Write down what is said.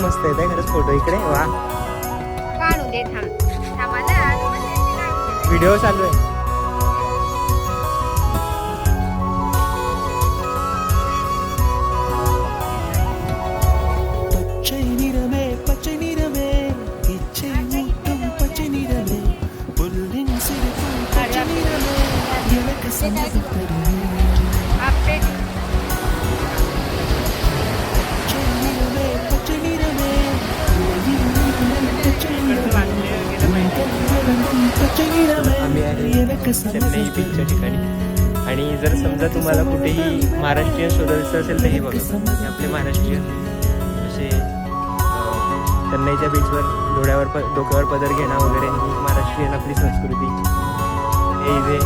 मस्त येत आहे खरंच फोटो इकडे. वा काढू दे थांब ना व्हिडिओ चालू आहे. आम्ही आहे चेन्नई बीचच्या ठिकाणी. आणि जर समजा तुम्हाला कुठेही महाराष्ट्रीयन शोधायचं असेल तर हे बघा, हे आपले महाराष्ट्रीयन असे चेन्नईच्या बीचवर डोक्यावर पदर घेणं वगैरे ही महाराष्ट्रीयन आपली संस्कृती. हे इथे